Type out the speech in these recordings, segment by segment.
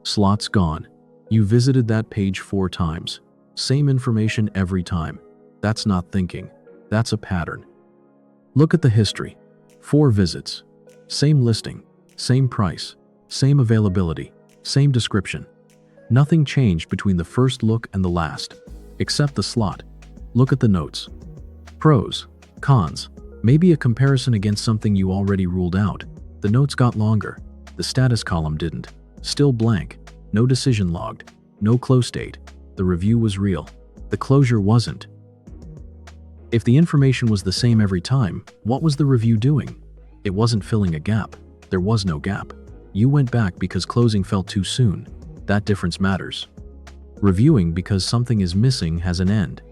Slots gone. You visited that page 4 times. Same information every time. That's not thinking. That's a pattern. Look at the history. 4 visits. Same listing. Same price. Same availability. Same description. Nothing changed between the first look and the last, except the slot. Look at the notes. Pros, cons, maybe a comparison against something you already ruled out. The notes got longer. The status column didn't. Still blank. No decision logged. No close date. The review was real. The closure wasn't. If the information was the same every time, what was the review doing? It wasn't filling a gap. There was no gap. You went back because closing felt too soon. That difference matters. Reviewing because something is missing has an end.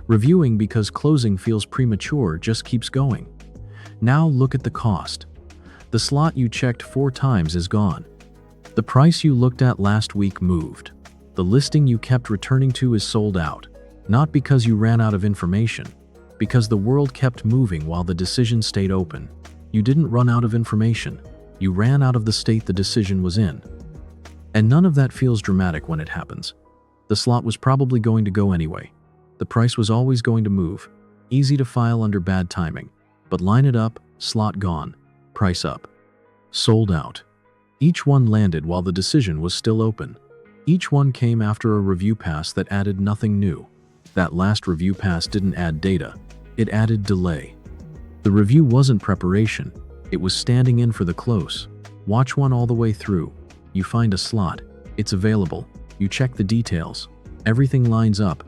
Reviewing because closing feels premature just keeps going. Now look at the cost. The slot you checked 4 times is gone. The price you looked at last week moved. The listing you kept returning to is sold out. Not because you ran out of information, because the world kept moving while the decision stayed open. You didn't run out of information. You ran out of the state the decision was in. And none of that feels dramatic when it happens. The slot was probably going to go anyway. The price was always going to move. Easy to file under bad timing. But line it up, slot gone. Price up. Sold out. Each one landed while the decision was still open. Each one came after a review pass that added nothing new. That last review pass didn't add data. It added delay. The review wasn't preparation. It was standing in for the close. Watch one all the way through. You find a slot. It's available. You check the details. Everything lines up.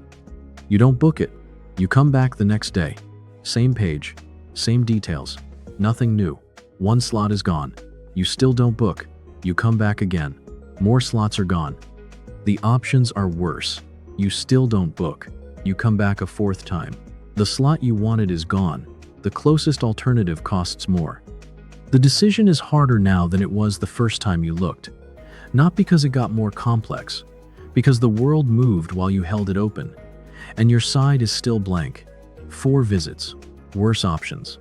You don't book it. You come back the next day. Same page. Same details. Nothing new. One slot is gone. You still don't book. You come back again. More slots are gone. The options are worse. You still don't book. You come back a 4th time. The slot you wanted is gone. The closest alternative costs more. The decision is harder now than it was the first time you looked. Not because it got more complex, because the world moved while you held it open, and your side is still blank. 4 visits, worse options.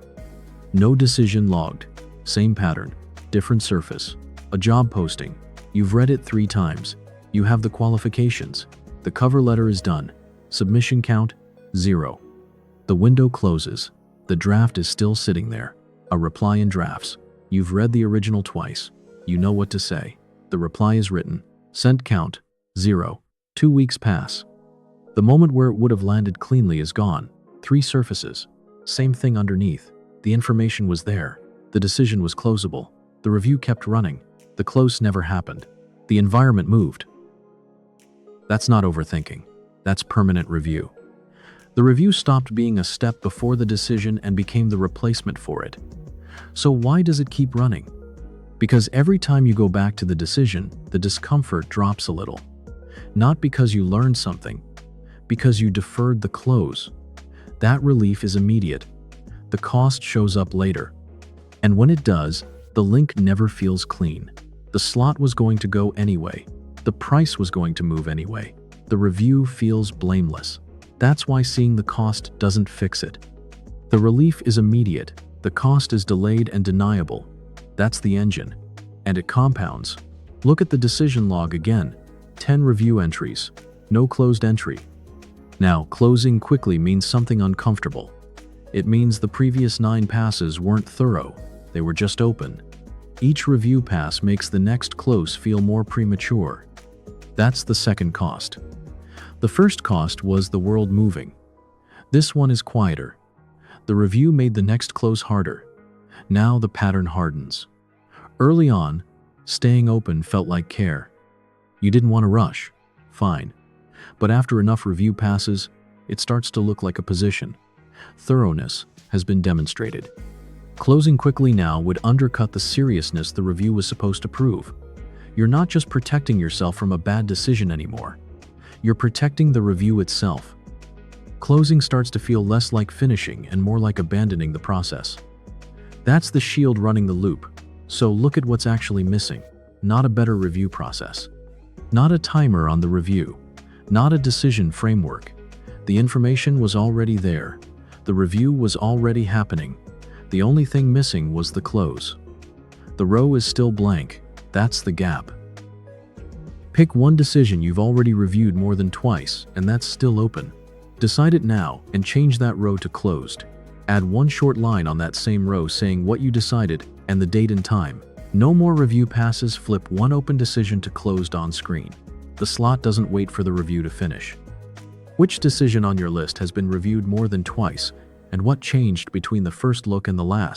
No decision logged, same pattern, different surface. A job posting, you've read it 3 times. You have the qualifications. The cover letter is done. Submission count, 0. The window closes. The draft is still sitting there. A reply in drafts. You've read the original twice. You know what to say. The reply is written. Sent count, 0. 2 weeks pass. The moment where it would have landed cleanly is gone. 3 surfaces. Same thing underneath. The information was there. The decision was closable. The review kept running. The close never happened. The environment moved. That's not overthinking. That's permanent review. The review stopped being a step before the decision and became the replacement for it. So why does it keep running? Because every time you go back to the decision, the discomfort drops a little. Not because you learned something, because you deferred the close. That relief is immediate. The cost shows up later. And when it does, the link never feels clean. The slot was going to go anyway. The price was going to move anyway. The review feels blameless. That's why seeing the cost doesn't fix it. The relief is immediate. The cost is delayed and deniable. That's the engine. And it compounds. Look at the decision log again. 10 review entries. No closed entry. Now, closing quickly means something uncomfortable. It means the previous 9 passes weren't thorough. They were just open. Each review pass makes the next close feel more premature. That's the second cost. The first cost was the world moving. This one is quieter. The review made the next close harder. Now the pattern hardens. Early on, staying open felt like care. You didn't want to rush. Fine. But after enough review passes, it starts to look like a position. Thoroughness has been demonstrated. Closing quickly now would undercut the seriousness the review was supposed to prove. You're not just protecting yourself from a bad decision anymore. You're protecting the review itself. Closing starts to feel less like finishing and more like abandoning the process. That's the shield running the loop. So look at what's actually missing. Not a better review process. Not a timer on the review. Not a decision framework. The information was already there. The review was already happening. The only thing missing was the close. The row is still blank. That's the gap. Pick one decision you've already reviewed more than twice and that's still open. Decide it now and change that row to closed. Add one short line on that same row saying what you decided and the date and time. No more review passes. Flip one open decision to closed on screen. The slot doesn't wait for the review to finish. Which decision on your list has been reviewed more than twice, and what changed between the first look and the last?